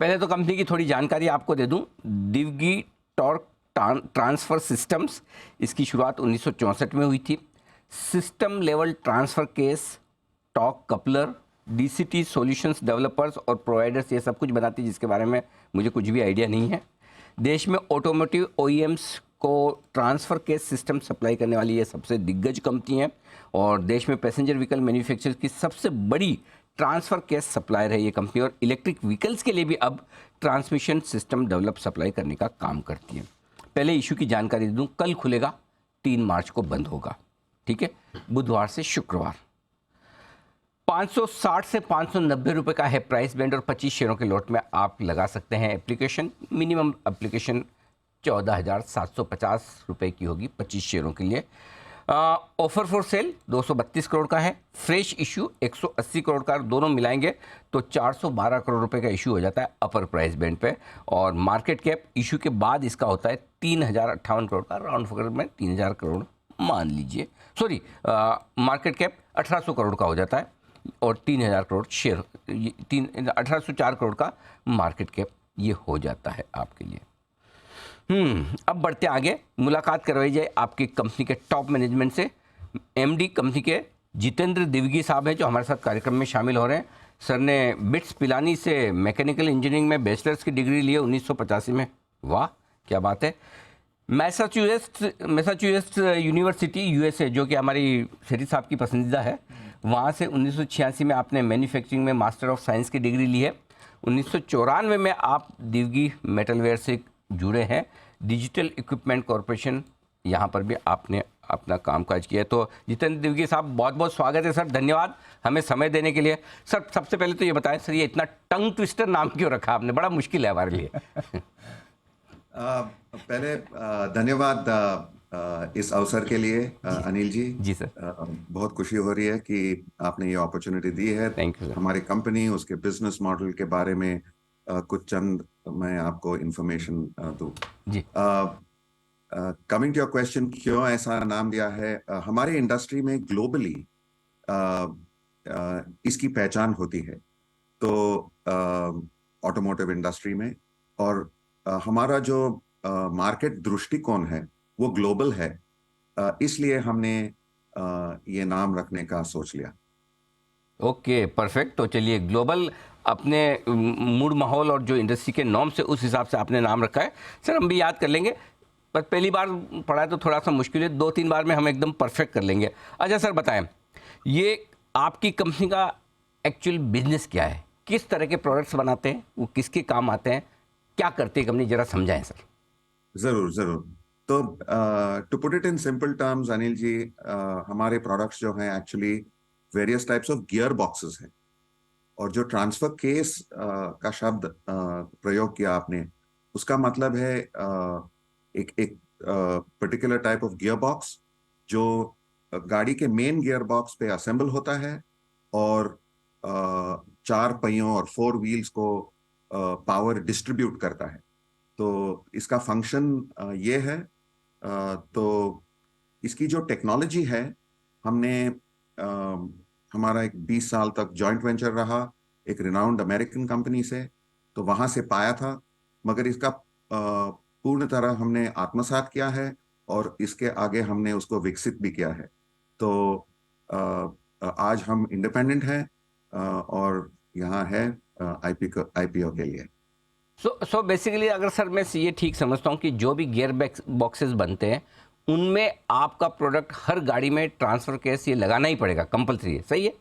पहले तो कंपनी की थोड़ी जानकारी आपको दे दूं। दिवगी टॉर्क ट्रांसफ़र सिस्टम्स, इसकी शुरुआत 1964 में हुई थी। System level transfer case, torque coupler, DCT solutions developers और प्रोवाइडर्स ये सब कुछ बनाती है, जिसके बारे में मुझे कुछ भी आइडिया नहीं है। देश में ऑटोमोटिव ओईएम्स को ट्रांसफ़र केस सिस्टम सप्लाई करने वाली ये सबसे दिग्गज कंपनी है और देश में पैसेंजर व्हीकल मैन्युफैक्चरर्स की सबसे बड़ी ट्रांसफ़र केस सप्लायर है ये कंपनी, और इलेक्ट्रिक व्हीकल्स के लिए भी अब ट्रांसमिशन सिस्टम डेवलप सप्लाई करने का काम करती है। पहले इशू की जानकारी दे दूँ, कल खुलेगा, 3 मार्च को बंद होगा, ठीक है, बुधवार से शुक्रवार। 560 से 590 रुपये का है प्राइस बैंड और 25 शेयरों के लॉट में आप लगा सकते हैं एप्लीकेशन। मिनिमम एप्लीकेशन 14,750 रुपये की होगी 25 शेयरों के लिए। ऑफर फॉर सेल 232 करोड़ का है। फ्रेश इशू 180 करोड़ का, दोनों मिलाएंगे तो 412 करोड़ रुपए का इशू हो जाता है अपर प्राइस बैंड पे। और मार्केट कैप इशू के बाद इसका होता है 3058 करोड़ का, राउंड फिगर में 3000 करोड़ मान लीजिए, सॉरी मार्केट कैप 1800 करोड़ का हो जाता है और 3000 करोड़ शेयर, 1804 करोड़ का मार्केट कैप ये हो जाता है आपके लिए। अब बढ़ते आगे, मुलाकात करवाई जाए आपकी कंपनी के टॉप मैनेजमेंट से। एमडी कंपनी के जितेंद्र दिवगी साहब हैं जो हमारे साथ कार्यक्रम में शामिल हो रहे हैं। सर ने बिट्स पिलानी से मैकेनिकल इंजीनियरिंग में बैचलर्स की डिग्री ली है 1985 में, वाह क्या बात है। मैसाचुसेट्स यूनिवर्सिटी यूएसए, जो कि हमारी शेरी साहब की पसंदीदा है, वहाँ से 1986 में आपने मैन्युफैक्चरिंग में मास्टर ऑफ साइंस की डिग्री ली है। 1994 में आप दिवगी मेटलवेयर से जुड़े हैं। डिजिटल इक्विपमेंट कॉरपोरेशन, यहाँ पर भी आपने अपना कामकाज किया है। तो जितेंद्र दिवगी साहब, बहुत बहुत स्वागत है सर, धन्यवाद हमें समय देने के लिए। सर सबसे पहले तो ये बताएं सर, ये इतना टंग ट्विस्टर नाम क्यों रखा आपने, बड़ा मुश्किल है हमारे लिए। पहले धन्यवाद इस अवसर के लिए अनिल जी। जी सर। बहुत खुशी हो रही है कि आपने ये अपॉर्चुनिटी दी है। Thank you sir. हमारी कंपनी, उसके बिजनेस मॉडल के बारे में कुछ चंद मैं आपको इंफॉर्मेशन दूं। जी। कमिंग टू योर क्वेश्चन, क्यों ऐसा नाम दिया है, हमारे इंडस्ट्री में ग्लोबली इसकी पहचान होती है, तो ऑटोमोटिव इंडस्ट्री में, और हमारा जो मार्केट दृष्टिकोण है वो ग्लोबल है, इसलिए हमने ये नाम रखने का सोच लिया। Okay perfect. तो चलिए, ग्लोबल अपने मूड माहौल और जो इंडस्ट्री के नॉर्म से उस हिसाब से आपने नाम रखा है। सर हम भी याद कर लेंगे, पर पहली बार पढ़ा है तो थोड़ा सा मुश्किल है, 2-3 बार में हम एकदम परफेक्ट कर लेंगे। अच्छा सर बताएं, ये आपकी कंपनी का एक्चुअल बिजनेस क्या है, किस तरह के प्रोडक्ट्स बनाते हैं, वो किसके काम आते हैं, क्या करते हैं कंपनी, जरा समझाएं सर। जरूर जरूर। तो to put it in simple terms Anil ji, हमारे प्रोडक्ट्स जो हैं actually various types of gear boxes हैं, और जो ट्रांसफर केस का शब्द प्रयोग किया आपने, उसका मतलब है एक particular type of gear box जो गाड़ी के मेन गियर बॉक्स पे असेंबल होता है और 4 पहियों और 4 व्हील्स को पावर डिस्ट्रीब्यूट करता है। तो इसका फंक्शन ये है। तो इसकी जो टेक्नोलॉजी है, हमने हमारा एक 20 साल तक जॉइंट वेंचर रहा एक रिनाउंड अमेरिकन कंपनी से, तो वहां से पाया था, मगर इसका पूर्ण तरह हमने आत्मसात किया है और इसके आगे हमने उसको विकसित भी किया है। तो आज हम इंडिपेंडेंट हैं और यहाँ है आईपीओ के लिए। सो बेसिकली अगर सर मैं ये ठीक समझता हूँ कि जो भी गियर बॉक्सेस बनते हैं उनमें आपका प्रोडक्ट हर गाड़ी में ट्रांसफर केस ये लगाना ही पड़ेगा, कंपलसरी है, सही है?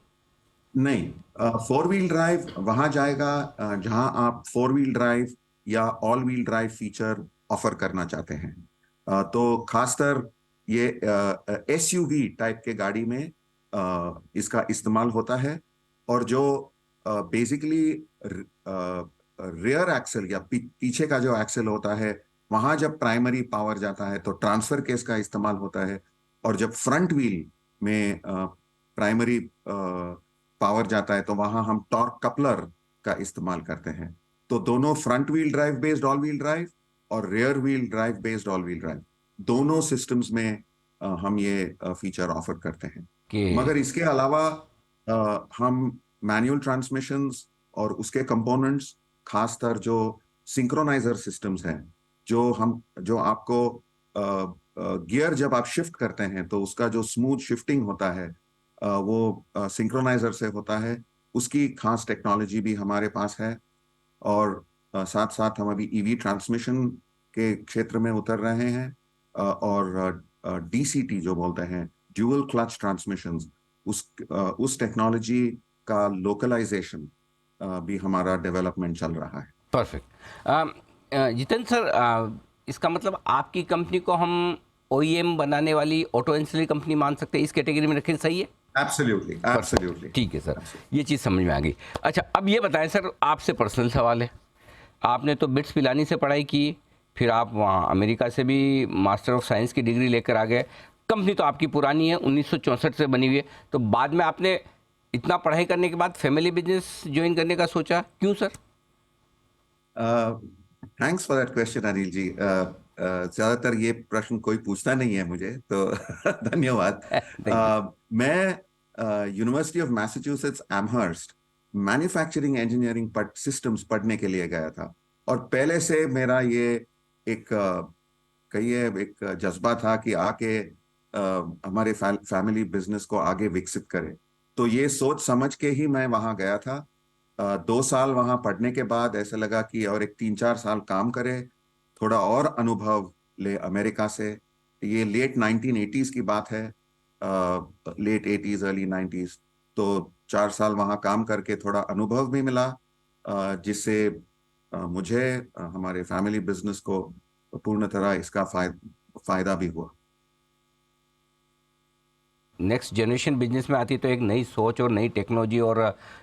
नहीं, 4 व्हील ड्राइव वहां जाएगा जहां आप 4 व्हील ड्राइव या all wheel drive feature offer करना चाहते हैं। तो खासकर ये एसयूवी टाइप के गाड़ी में इसका इस्तेमाल होता है, और जो बेसिकली रियर एक्सेल या पीछे का जो एक्सेल होता है, वहां जब प्राइमरी पावर जाता है तो ट्रांसफर केस का इस्तेमाल होता है, और जब फ्रंट व्हील में प्राइमरी पावर जाता है तो वहां हम टॉर्क कपलर का इस्तेमाल करते हैं। तो दोनों front wheel drive based all wheel drive और rear wheel drive based all wheel drive, दोनों सिस्टम्स में हम ये फीचर ऑफर करते हैं। मगर इसके अलावा हम मैनुअल ट्रांसमिशंस और उसके कंपोनेंट्स खासकर जो सिंक्रोनाइजर सिस्टम्स हैं, जो आपको गियर जब आप शिफ्ट करते हैं तो उसका जो स्मूथ शिफ्टिंग होता है वो सिंक्रोनाइजर से होता है। उसकी खास टेक्नोलॉजी भी हमारे पास है। और साथ साथ हम अभी ईवी ट्रांसमिशन के क्षेत्र में उतर रहे हैं, और डीसीटी जो बोलते हैं, ड्यूअल क्लच ट्रांसमिशंस, उस टेक्नोलॉजी का लोकलाइजेशन भी हमारा डेवलपमेंट चल रहा है। परफेक्ट। जितेंद्र सर, इसका मतलब आपकी कंपनी को हम ओईएम बनाने वाली ऑटो एंसिलरी कंपनी मान सकते हैं, इस कैटेगरी में रखें, सही है? Absolutely, perfect, absolutely. ठीक है सर, ये चीज़ समझ में आ गई। अच्छा, अब ये बताएं सर, आपसे पर्सनल सवाल है। आपने तो बिट्स पिलानी से पढ़ाई की, फिर आप वहाँ अमेरिका से भी मास्टर ऑफ साइंस की डिग्री लेकर आ गए। कंपनी तो आपकी पुरानी है, 1964 से बनी हुई है, तो बाद में आपने इतना पढ़ाई करने के बाद फैमिली बिजनेस ज्वाइन करने का सोचा, क्यों sir? Thanks for that question Anil ji. ज्यादातर ये प्रश्न कोई पूछता नहीं है मुझे, तो धन्यवाद। Thank you. मैं university of Massachusetts Amherst manufacturing engineering systems पढ़ने के लिए गया था। और पहले से मेरा ये एक कहिए एक जज्बा था कि आके हमारे फैमिली बिजनेस को आगे विकसित करें। तो ये सोच समझ के ही मैं वहाँ गया था। 2 साल वहां पढ़ने के बाद ऐसा लगा कि और एक 3-4 साल काम करे, थोड़ा और अनुभव ले अमेरिका से। ये लेट 1980s की बात है, लेट 80s अर्ली 90s। तो 4 साल वहां काम करके थोड़ा अनुभव भी मिला, जिससे मुझे हमारे फैमिली बिजनेस को पूर्ण तरह इसका फायदा भी हुआ। नेक्स्ट जनरेशन बिजनेस में आती है तो एक नई सोच और नई टेक्नोलॉजी और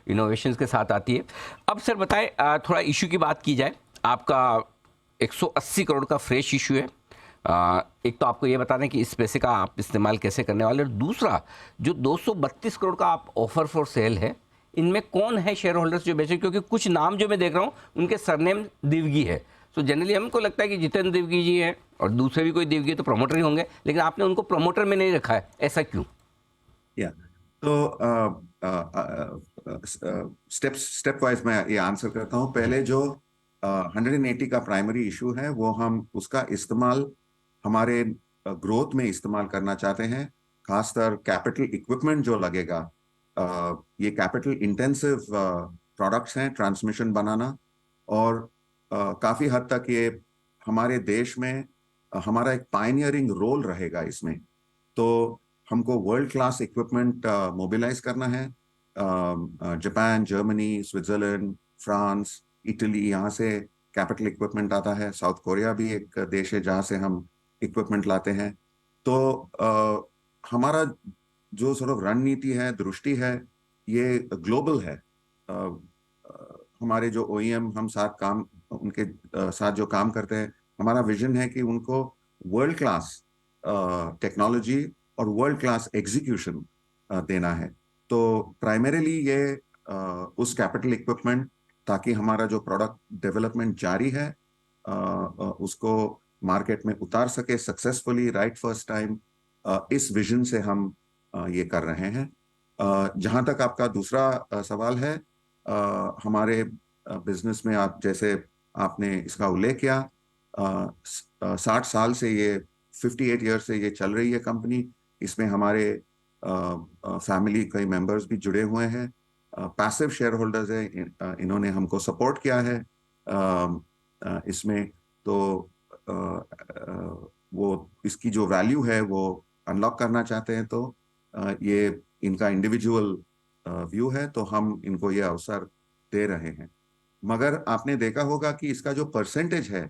इनोवेशंस के साथ आती है। अब सर बताएं, थोड़ा इशू की बात की जाए। आपका 180 करोड़ का फ्रेश इशू है। एक तो आपको ये बताना है कि इस पैसे का आप इस्तेमाल कैसे करने वाले, और दूसरा जो 232 करोड़ का आप ऑफर फॉर सेल है, इनमें कौन है शेयर होल्डर्स जो बेचे? क्योंकि कुछ नाम जो मैं देख रहा हूँ उनके सरनेम दिवगी है। तो जनरली हमको लगता है कि जितेंद्र दिवगी जी हैं और दूसरे भी कोई दिवगी तो प्रमोटर ही होंगे, लेकिन आपने उनको प्रमोटर में नहीं रखा है, ऐसा क्यों? या तो स्टेप वाइज मैं ये आंसर करता हूँ। पहले जो 180 का प्राइमरी इशू है, वो हम उसका इस्तेमाल हमारे ग्रोथ में इस्तेमाल करना चाहते हैं। खासकर कैपिटल इक्विपमेंट जो लगेगा, ये कैपिटल इंटेंसिव प्रोडक्ट्स हैं, ट्रांसमिशन बनाना। और काफी हद तक ये हमारे देश में हमारा एक पायनियरिंग रोल रहेगा इसमें। तो हमको वर्ल्ड क्लास इक्विपमेंट मोबिलाइज करना है। Japan, Germany, Switzerland, France, Italy, यहाँ से कैपिटल इक्विपमेंट आता है। साउथ कोरिया भी एक देश है जहाँ से हम इक्विपमेंट लाते हैं। तो हमारा जो रणनीति है, दृष्टि है, ये ग्लोबल है। हमारे जो ओईएम हम साथ काम उनके साथ जो काम करते हैं, हमारा विजन है कि उनको वर्ल्ड क्लास टेक्नोलॉजी और वर्ल्ड क्लास एग्जीक्यूशन देना है। तो प्राइमरीली ये उस कैपिटल इक्विपमेंट, ताकि हमारा जो प्रोडक्ट डेवलपमेंट जारी है उसको मार्केट में उतार सके सक्सेसफुली, राइट फर्स्ट टाइम। इस विजन से हम ये कर रहे हैं। जहां तक आपका दूसरा सवाल है, हमारे बिजनेस में आप जैसे आपने इसका उल्लेख किया, 60 साल से ये 58 ईयर से ये चल रही है कंपनी। इसमें हमारे फैमिली कई मेंबर्स भी जुड़े हुए हैं, पैसिव शेयर होल्डर्स है। इन्होंने हमको सपोर्ट किया है इसमें। तो वो इसकी जो वैल्यू है वो अनलॉक करना चाहते हैं। तो ये इनका इंडिविजुअल व्यू है, तो हम इनको ये अवसर दे रहे हैं। मगर आपने देखा होगा कि इसका जो परसेंटेज है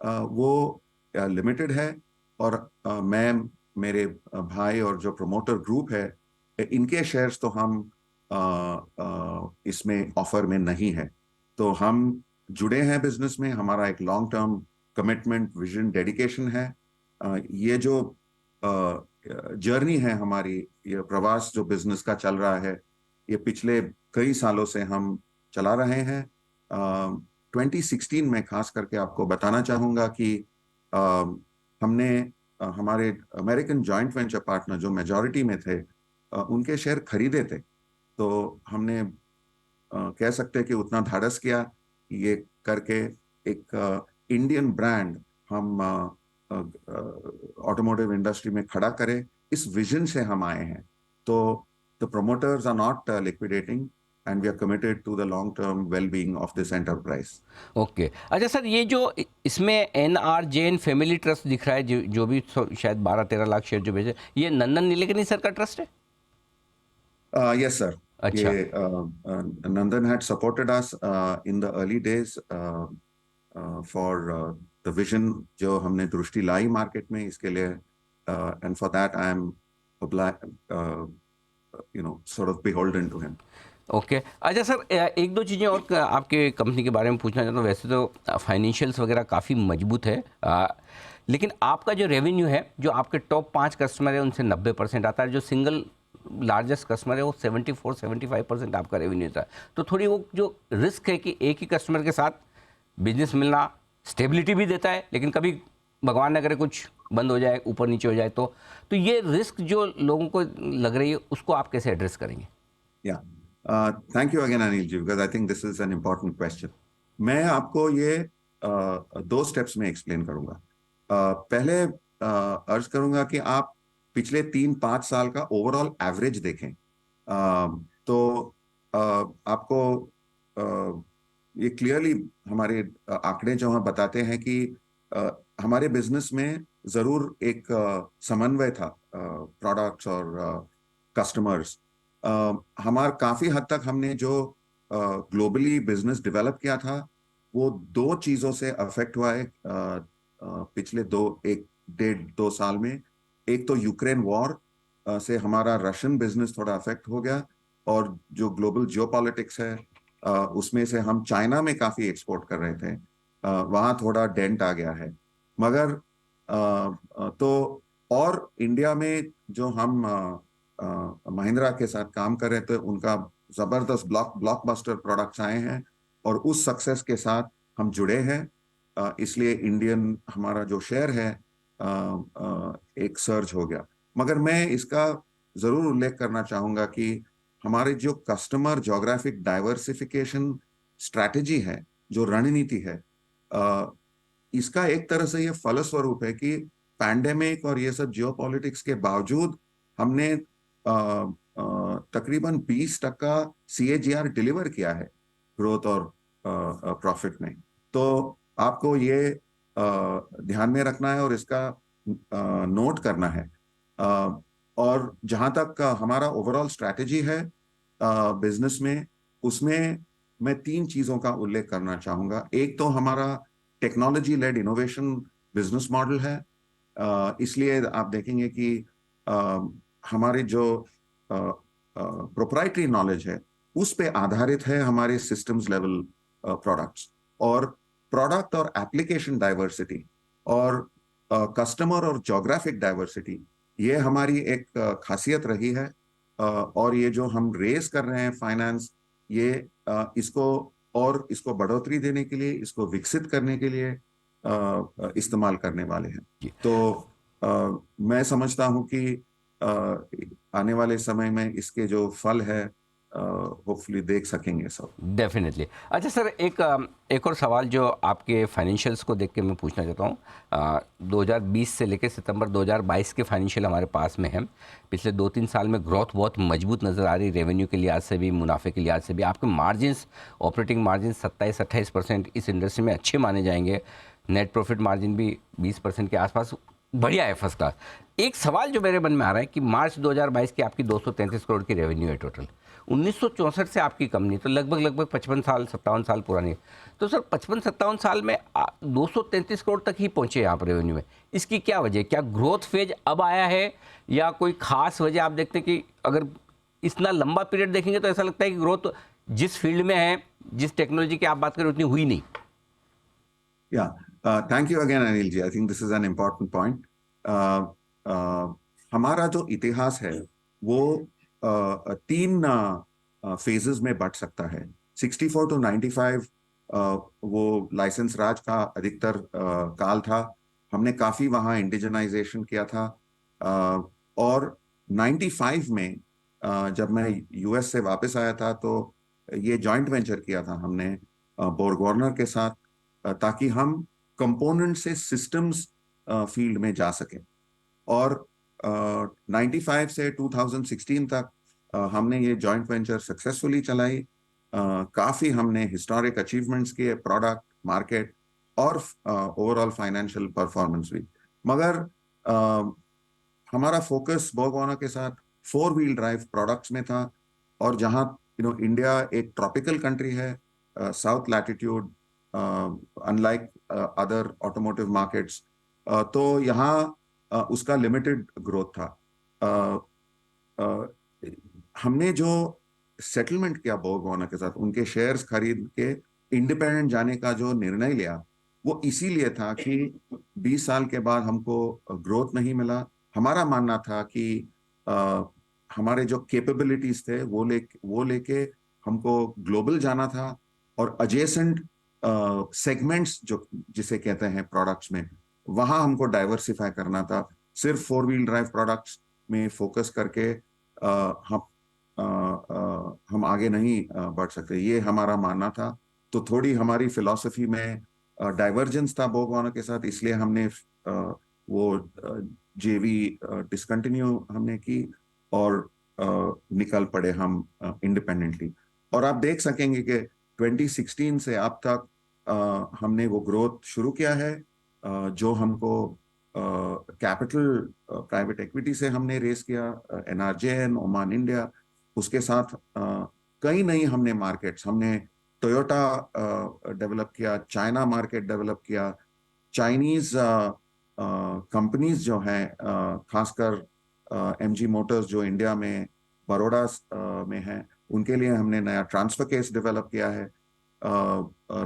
वो लिमिटेड है। और मैं, मेरे भाई और जो प्रमोटर ग्रुप है, इनके शेयर्स तो हम इसमें ऑफर में नहीं है। तो हम जुड़े हैं बिजनेस में, हमारा एक long term commitment, vision, dedication है। ये जो जर्नी है हमारी, ये प्रवास जो बिजनेस का चल रहा है, ये पिछले कई सालों से हम चला रहे हैं। 2016 में खास करके आपको बताना चाहूंगा कि हमने हमारे अमेरिकन जॉइंट वेंचर पार्टनर जो मेजॉरिटी में थे, उनके शेयर खरीदे थे। तो हमने कह सकते हैं कि उतना धाड़स किया ये करके एक इंडियन ब्रांड हम ऑटोमोटिव इंडस्ट्री में खड़ा करें, इस विजन से हम आए हैं। तो the promoters are not liquidating, and we are committed to the long term well being of this enterprise. Okay. अच्छा सर, ये जो इसमें एनआर जैन फैमिली ट्रस्ट दिख रहा है, जो भी शायद 12-13 लाख शेयर जो बेचे, ये नंदन नीलेकनी सर का ट्रस्ट है? Yes, sir. अच्छा। ये Nandan had supported us in the early days for the vision जो हमने दृष्टि लाई मार्केट में, इसके लिए and for that I am sort of beholden to him. Okay. अच्छा सर, एक दो चीज़ें और आपके कंपनी के बारे में पूछना चाहता हूँ। वैसे तो फाइनेंशियल्स वगैरह काफ़ी मजबूत है, लेकिन आपका जो रेवेन्यू है, जो आपके टॉप 5 कस्टमर है उनसे 90% आता है, जो सिंगल लार्जेस्ट कस्टमर है वो 74-75% आपका रेवेन्यू था। तो थोड़ी वो जो रिस्क है कि एक ही कस्टमर के साथ बिजनेस मिलना स्टेबिलिटी भी देता है, लेकिन कभी भगवान न करे कुछ बंद हो जाए, ऊपर नीचे हो जाए, तो ये रिस्क जो लोगों को लग रही है उसको आप कैसे एड्रेस करेंगे? Yeah. Thank you again, Anil ji, because I think this is an important question. मैं आपको ये दो स्टेप्स में एक्सप्लेन करूंगा। पहले अर्ज करूंगा कि आप पिछले 3-5 साल का ओवरऑल एवरेज देखें, तो आपको ये क्लियरली हमारे आंकड़े जो हम बताते हैं कि हमारे बिजनेस में जरूर एक समन्वय था प्रोडक्ट्स और कस्टमर्स। हमारा काफी हद तक हमने जो ग्लोबली बिजनेस डेवलप किया था वो दो चीजों से अफेक्ट हुआ है पिछले 1-1.5-2 साल में। एक तो यूक्रेन वॉर से हमारा रशियन बिजनेस थोड़ा अफेक्ट हो गया, और जो ग्लोबल जियोपॉलिटिक्स है उसमें से हम चाइना में काफी एक्सपोर्ट कर रहे थे, वहां थोड़ा डेंट आ गया है। मगर तो और इंडिया में जो हम महिंद्रा के साथ काम कर रहे थे, उनका जबरदस्त ब्लॉकबस्टर प्रोडक्ट्स आए हैं और उस सक्सेस के साथ हम जुड़े हैं, इसलिए इंडियन हमारा जो शेयर है एक सर्ज हो गया। मगर मैं इसका जरूर उल्लेख करना चाहूंगा कि हमारे जो कस्टमर ज्योग्राफिक डाइवर्सिफिकेशन स्ट्रैटेजी है, जो रणनीति है, इसका एक तरह से ये फलस्वरूप है कि पैंडेमिक और ये सब जियोपॉलिटिक्स के बावजूद हमने तकरीबन 20% CAGR डिलीवर किया है ग्रोथ और प्रॉफिट में। तो आपको ये ध्यान में रखना है और इसका नोट करना है। और जहां तक हमारा ओवरऑल स्ट्रैटेजी है बिजनेस में, उसमें मैं 3 चीजों का उल्लेख करना चाहूंगा। एक तो हमारा technology led innovation business model है, इसलिए आप देखेंगे कि हमारे जो प्रोप्राइटरी नॉलेज है उस पे आधारित है हमारे सिस्टम्स लेवल प्रोडक्ट्स, और प्रोडक्ट और एप्लीकेशन डाइवर्सिटी और कस्टमर और ज्योग्राफिक डाइवर्सिटी, ये हमारी एक खासियत रही है। और ये जो हम रेस कर रहे हैं फाइनेंस, ये इसको बढ़ोतरी देने के लिए, इसको विकसित करने के लिए इस्तेमाल करने वाले हैं। तो मैं समझता हूं कि आने वाले समय में इसके जो फल है होपफुली देख सकेंगे सब। डेफिनेटली। अच्छा सर, एक और सवाल जो आपके फाइनेंशियल्स को देख के मैं पूछना चाहता हूँ। 2020 से लेकर सितंबर 2022 के फाइनेंशियल हमारे पास में हैं। पिछले 2-3 साल में ग्रोथ बहुत मजबूत नज़र आ रही, रेवेन्यू के लिहाज से भी, मुनाफे के लिहाज से भी। आपके मार्जिन्स, ऑपरेटिंग मार्जिन 27-28% इस इंडस्ट्री में अच्छे माने जाएंगे। नेट प्रॉफिट मार्जिन भी 20% के आसपास बढ़िया है, फर्स्ट क्लास। एक सवाल जो मेरे मन में आ रहा है कि मार्च 2022 की आपकी 233 करोड़ की रेवेन्यू है टोटल। 1964 से आपकी कंपनी, तो लगभग 55 साल पुरानी है। तो सर 55-57 साल में 233 करोड़ तक ही पहुंचे आप रेवेन्यू में। इसकी क्या वजह है? क्या ग्रोथ फेज अब आया है या कोई खास वजह? आप देखते हैं कि अगर इतना लंबा पीरियड देखेंगे तो ऐसा लगता है कि ग्रोथ जिस फील्ड में है, जिस टेक्नोलॉजी की आप बात करें, उतनी हुई नहीं। Thank you again Anil ji, I think this is an important point. हमारा जो इतिहास है वो 3 फेजेस में बट सकता है। 64 to 95 वो लाइसेंस राज का अधिकतर काल था, हमने काफी वहां इंडिजनाइजेशन किया था। और 95 में जब मैं US से वापस आया था, तो ये जॉइंट वेंचर किया था हमने बोर्गवार्नर के साथ, ताकि हम कंपोनेंट से सिस्टम्स फील्ड में जा सकें। और 95 से 2016 तक हमने ये जॉइंट वेंचर सक्सेसफुली चलाई। काफ़ी हमने हिस्टोरिक अचीवमेंट्स किए, प्रोडक्ट, मार्केट और ओवरऑल फाइनेंशियल परफॉर्मेंस भी। मगर हमारा फोकस बोर्गवार्नर के साथ 4 व्हील ड्राइव प्रोडक्ट्स में था। और जहाँ इंडिया एक ट्रॉपिकल कंट्री है, south latitude, unlike other automotive markets, तो यहाँ उसका लिमिटेड ग्रोथ था। हमने जो सेटलमेंट किया बोर्गवार्नर के साथ, उनके शेयर्स खरीद के इंडिपेंडेंट जाने का जो निर्णय लिया, वो इसीलिए था कि 20 साल के बाद हमको ग्रोथ नहीं मिला। हमारा मानना था कि हमारे जो कैपेबिलिटीज थे वो लेके हमको ग्लोबल जाना था, और एडजेसेंट सेगमेंट्स जो जिसे कहते हैं प्रोडक्ट्स में, वहां हमको डाइवर्सिफाई करना था। सिर्फ 4 व्हील ड्राइव प्रोडक्ट्स में फोकस करके हम आगे नहीं बढ़ सकते, ये हमारा मानना था। तो थोड़ी हमारी फिलॉसफी में डाइवर्जेंस था बोर्गवार्नर के साथ, इसलिए हमने वो जेवी डिसकंटिन्यू हमने की और निकल पड़े हम इंडिपेंडेंटली। और आप देख सकेंगे कि 2016 से अब तक हमने वो ग्रोथ शुरू किया है, जो हमको कैपिटल प्राइवेट इक्विटी से हमने रेस किया, एनआरजेएन, ओमान इंडिया, उसके साथ कई नई हमने मार्केट्स, हमने टोयोटा डेवलप किया, चाइना मार्केट डेवलप किया, चाइनीज कंपनीज जो हैं, खासकर एमजी मोटर्स जो इंडिया में बड़ौदा में है, उनके लिए हमने नया ट्रांसफर केस डेवलप किया है।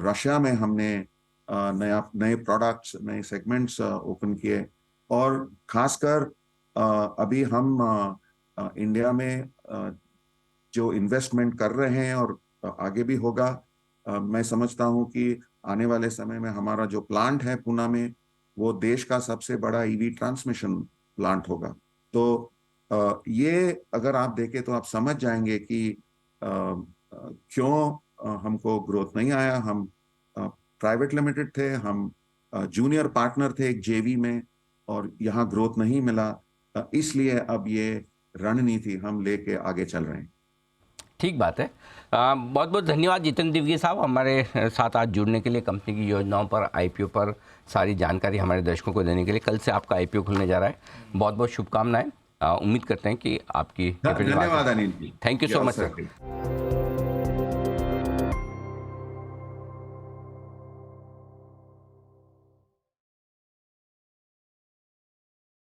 रशिया में हमने नए प्रोडक्ट्स, नए सेगमेंट्स ओपन किए। और खासकर अभी हम इंडिया में जो इन्वेस्टमेंट कर रहे हैं और आगे भी होगा, मैं समझता हूं कि आने वाले समय में हमारा जो प्लांट है पुणे में, वो देश का सबसे बड़ा ईवी ट्रांसमिशन प्लांट होगा। तो ये अगर आप देखें तो आप समझ जाएंगे कि क्यों हमको ग्रोथ नहीं आया। हम प्राइवेट लिमिटेड थे, हम जूनियर पार्टनर थे एक जेवी में, और यहाँ ग्रोथ नहीं मिला, इसलिए अब ये रणनीति हम लेके आगे चल रहे हैं। ठीक बात है। बहुत बहुत धन्यवाद जितेंद्र द्विवेदी साहब, हमारे साथ आज जुड़ने के लिए, कंपनी की योजनाओं पर, आईपीओ पर सारी जानकारी हमारे दर्शकों को देने के लिए। कल से आपका आईपीओ खुलने जा रहा है, बहुत बहुत शुभकामनाएं। उम्मीद करते हैं कि आपकी धन्यवाद Anil ji. Thank you so much sir.